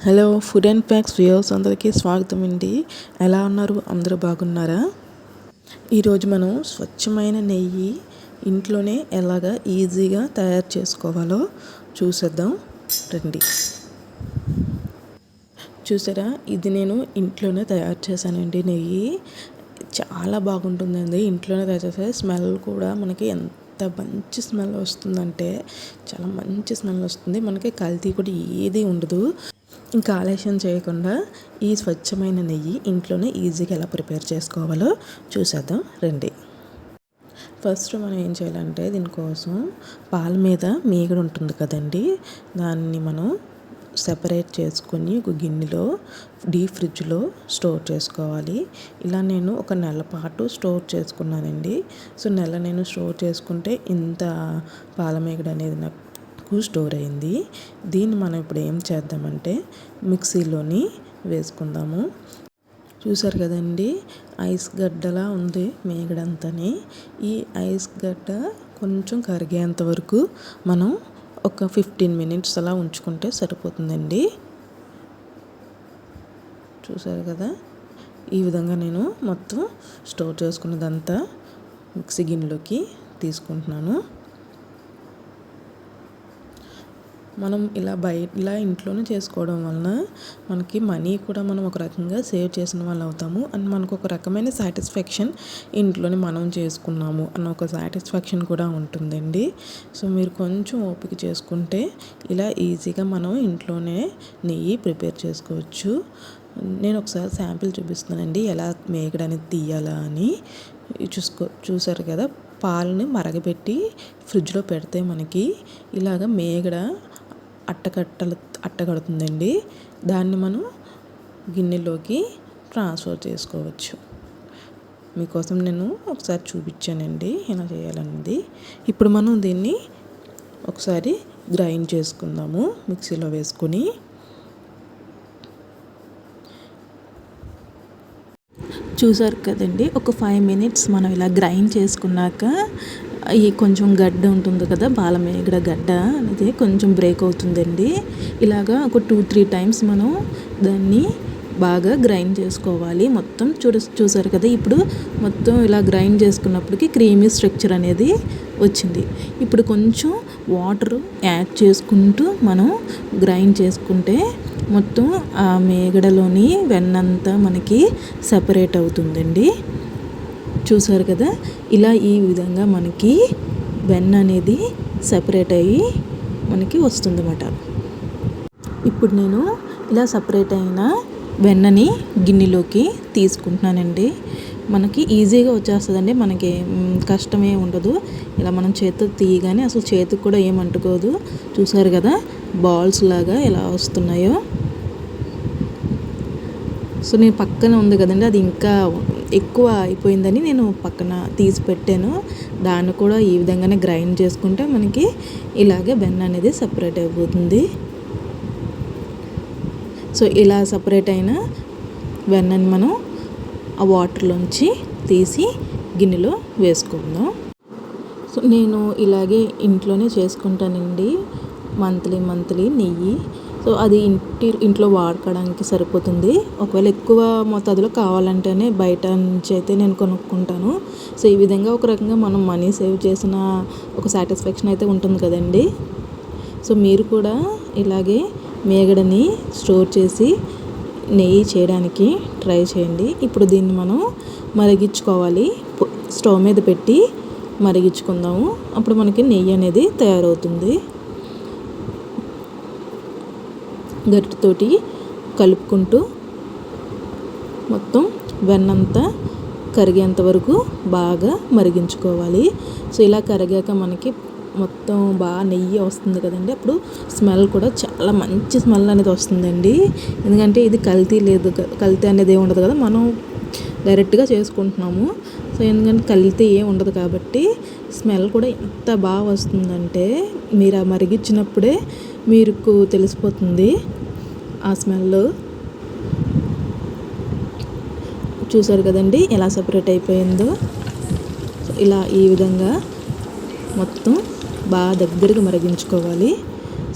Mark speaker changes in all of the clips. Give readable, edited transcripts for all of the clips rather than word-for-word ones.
Speaker 1: Hello food and facts viewers అందరికీ స్వాగతం అండి. ఎలా ఉన్నారు? అందరూ బాగున్నారా? ఈరోజు మనం స్వచ్ఛమైన నెయ్యి ఇంట్లోనే ఎలాగా ఈజీగా తయారు చేసుకోవాలో చూసేద్దాం రండి. చూసారా, ఇది నేను ఇంట్లోనే తయారు చేశానండి. నెయ్యి చాలా బాగుంటుందండి. ఇంట్లోనే తయారు చేసే స్మెల్ కూడా మనకి ఎంత మంచి స్మెల్ వస్తుందంటే చాలా మంచి స్మెల్ వస్తుంది. మనకి కల్తీ కూడా ఏది ఉండదు. ఇంకా ఆలస్యం చేయకుండా ఈ స్వచ్ఛమైన నెయ్యి ఇంట్లోనే ఈజీగా ఎలా ప్రిపేర్ చేసుకోవాలో చూసేద్దాం రండి. ఫస్ట్ మనం ఏం చేయాలంటే దీనికోసం పాల మీద మీగడ ఉంటుంది కదండి, దాన్ని మనం సెపరేట్ చేసుకొని ఒక గిన్నెలో డీప్ ఫ్రిడ్జ్లో స్టోర్ చేసుకోవాలి. ఇలా నేను ఒక నెల పాటు స్టోర్ చేసుకున్నానండి. సో నేను స్టోర్ చేసుకుంటే ఇంత పాల మీగడ అనేది నాకు స్టోర్ అయింది. దీన్ని మనం ఇప్పుడు ఏం చేద్దామంటే మిక్సీలోని వేసుకుందాము. చూసారు కదండి, ఐస్ గడ్డలా ఉంది మీగడంతని. ఈ ఐస్ గడ్డ కొంచెం కరిగేంత వరకు మనం ఒక 15 మినిట్స్ అలా ఉంచుకుంటే సరిపోతుందండి. చూసారు కదా, ఈ విధంగా నేను మొత్తం స్టోర్ చేసుకున్నదంతా మిక్సీ గిన్నెలోకి తీసుకుంటున్నాను. మనం ఇలా ఇంట్లోనే చేసుకోవడం వలన మనకి మనీ కూడా మనం ఒక రకంగా సేవ్ చేసిన వాళ్ళు అవుతాము. అండ్ మనకు ఒక రకమైన సాటిస్ఫాక్షన్ ఇంట్లోనే మనం చేసుకున్నాము అన్న ఒక సాటిస్ఫాక్షన్ కూడా ఉంటుందండి. సో మీరు కొంచెం ఓపిక చేసుకుంటే ఇలా ఈజీగా మనం ఇంట్లోనే నెయ్యి ప్రిపేర్ చేసుకోవచ్చు. నేను ఒకసారి శాంపిల్ చూపిస్తున్నానండి ఎలా మేగడ అనేది తీయాలా అని. చూసారు కదా, పాలని మరగబెట్టి ఫ్రిడ్జ్లో పెడితే మనకి ఇలాగ మేగడ అట్టగడుతుందండి. దాన్ని మనం గిన్నెలోకి ట్రాన్స్ఫర్ చేసుకోవచ్చు. మీకోసం నేను ఒకసారి చూపించానండి ఎలా చేయాలన్నది. ఇప్పుడు మనం దీన్ని ఒకసారి గ్రైండ్ చేసుకుందాము మిక్సీలో వేసుకొని. చూసారు కదండి, ఒక 5 మినిట్స్ మనం ఇలా గ్రైండ్ చేసుకున్నాక ఈ కొంచెం గడ్డ ఉంటుంది కదా, బాలమేగడ గడ్డ అనేది కొంచెం బ్రేక్ అవుతుందండి. ఇలాగా ఒక 2-3 టైమ్స్ మనం దాన్ని బాగా గ్రైండ్ చేసుకోవాలి. మొత్తం చూసారు కదా, ఇప్పుడు మొత్తం ఇలా గ్రైండ్ చేసుకున్నప్పటికీ క్రీమీ స్ట్రక్చర్ అనేది వచ్చింది. ఇప్పుడు కొంచెం వాటర్ యాడ్ చేసుకుంటూ మనం గ్రైండ్ చేసుకుంటే మొత్తం ఆ మేగడలోని వెన్నంతా మనకి సెపరేట్ అవుతుందండి. చూసారు కదా, ఇలా ఈ విధంగా మనకి వెన్న అనేది సెపరేట్ అయ్యి మనకి వస్తుందన్నమాట. ఇప్పుడు నేను ఇలా సపరేట్ అయిన వెన్నని గిన్నెలోకి తీసుకుంటున్నానండి. మనకి ఈజీగా వచ్చేస్తుందండి, మనకి కష్టమే ఉండదు. ఇలా మనం చేతితో తీయగానే అసలు చేతికి కూడా ఏమంటుకోదు. చూసారు కదా, బాల్స్ లాగా ఎలా వస్తున్నాయో. సో నేను పక్కన ఉంది కదండి, అది ఇంకా ఎక్కువ అయిపోయిందని నేను పక్కన తీసి పెట్టాను. దాన్ని కూడా ఈ విధంగానే గ్రైండ్ చేసుకుంటే మనకి ఇలాగే వెన్న అనేది సపరేట్ అయిపోతుంది. సో ఇలా సపరేట్ అయిన వెన్నని మనం ఆ వాటర్లోంచి తీసి గిన్నెలో వేసుకుందాం. సో నేను ఇలాగే ఇంట్లోనే చేసుకుంటానండి మంత్లీ నెయ్యి. సో అది ఇంట్లో వాడుకోవడానికి సరిపోతుంది. ఒకవేళ ఎక్కువ మోతాదులో కావాలంటేనే బయట నుంచి అయితే నేను కొనుక్కుంటాను. సో ఈ విధంగా ఒక రకంగా మనం మనీ సేవ్ చేసిన ఒక సాటిస్ఫాక్షన్ అయితే ఉంటుంది కదండి. సో మీరు కూడా ఇలాగే మేగడని స్టోర్ చేసి నెయ్యి చేయడానికి ట్రై చేయండి. ఇప్పుడు దీన్ని మనం మరిగించుకోవాలి. స్టవ్ మీద పెట్టి మరిగించుకుందాము. అప్పుడు మనకి నెయ్యి అనేది తయారవుతుంది. గరిటెతోటి కలుపుకుంటూ మొత్తం వెన్నంతా కరిగేంత వరకు బాగా మరిగించుకోవాలి. సో ఇలా కరిగాక మనకి మొత్తం బాగా నెయ్యి వస్తుంది కదండి, అప్పుడు స్మెల్ కూడా చాలా మంచి స్మెల్ అనేది వస్తుందండి. ఎందుకంటే ఇది కల్తీ అనేది ఏమి ఉండదు కదా, మనం డైరెక్ట్గా చేసుకుంటున్నాము. సో ఎందుకంటే కల్తీ ఏమి ఉండదు కాబట్టి స్మెల్ కూడా ఎంత బాగా వస్తుందంటే మీరు ఆ మరిగించినప్పుడే మీకు తెలిసిపోతుంది ఆ స్మెల్. చూసారు కదండి ఎలా సపరేట్ అయిపోయిందో. ఇలా ఈ విధంగా మొత్తం బాగా దగ్గరగా మరిగించుకోవాలి.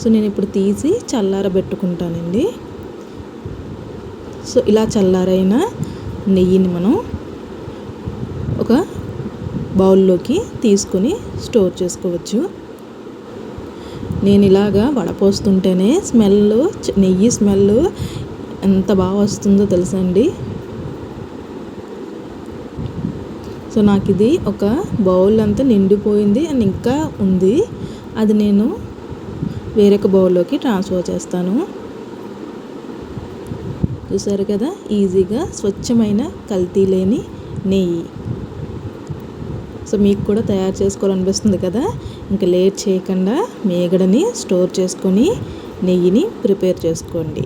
Speaker 1: సో నేను ఇప్పుడు తీసి చల్లారబెట్టుకుంటానండి. సో ఇలా చల్లారైన నెయ్యిని మనం ఒక బౌల్లోకి తీసుకొని స్టోర్ చేసుకోవచ్చు. నేను ఇలాగా వడపోస్తుంటేనే నెయ్యి స్మెల్ ఎంత బాగా వస్తుందో తెలుసా అండి. సో నాకు ఇది ఒక బౌల్ అంతా నిండిపోయింది అండ్ ఇంకా ఉంది. అది నేను వేరొక బౌల్లోకి ట్రాన్స్ఫర్ చేస్తాను. చూసారు కదా, ఈజీగా స్వచ్ఛమైన కల్తీ లేని నెయ్యి. సో మీకు కూడా తయారు చేసుకోవాలనిపిస్తుంది కదా, ఇంకా లేట్ చేయకుండా మేగడని స్టోర్ చేసుకొని నెయ్యిని ప్రిపేర్ చేసుకోండి.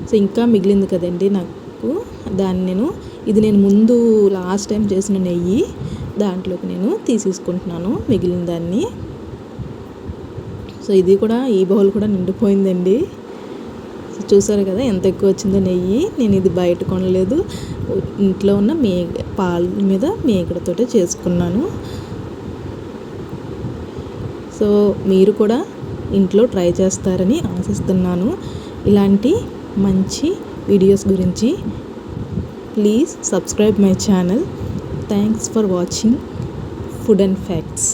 Speaker 1: సో ఇంకా మిగిలింది కదండి నాకు, ఇది నేను ముందు లాస్ట్ టైం చేసిన నెయ్యి దాంట్లోకి నేను తీసేసుకుంటున్నాను మిగిలిన దాన్ని. సో ఇది కూడా, ఈ బౌల్ కూడా నిండిపోయిందండి. సో చూసారు కదా ఎంత ఎక్కువ వచ్చిందో నెయ్యి. నేను ఇది బయట కొనలేదు, ఇంట్లో ఉన్న పాల మీద మేగడతోటే చేసుకున్నాను. సో మీరు కూడా ఇంట్లో ట్రై చేస్తారని ఆశిస్తున్నాను. ఇలాంటి మంచి వీడియోస్ గురించి please subscribe my channel. Thanks for watching food and facts.